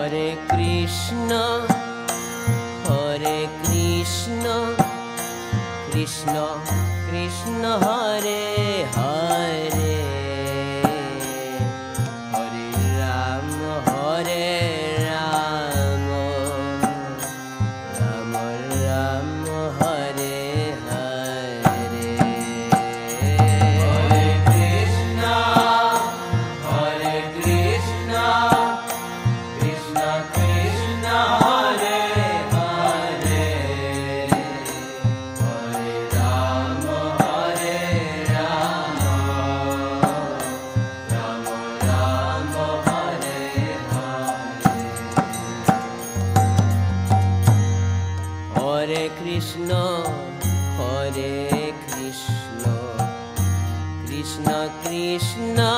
Hare Krishna, Krishna Krishna Hare Hare, Hare Rama, Rama Rama, Hare Hare. Hare Krishna, Krishna Krishna Hare Hare, Hare Rama, Rama Rama, Hare Hare. Hare Krishna, Krishna Krishna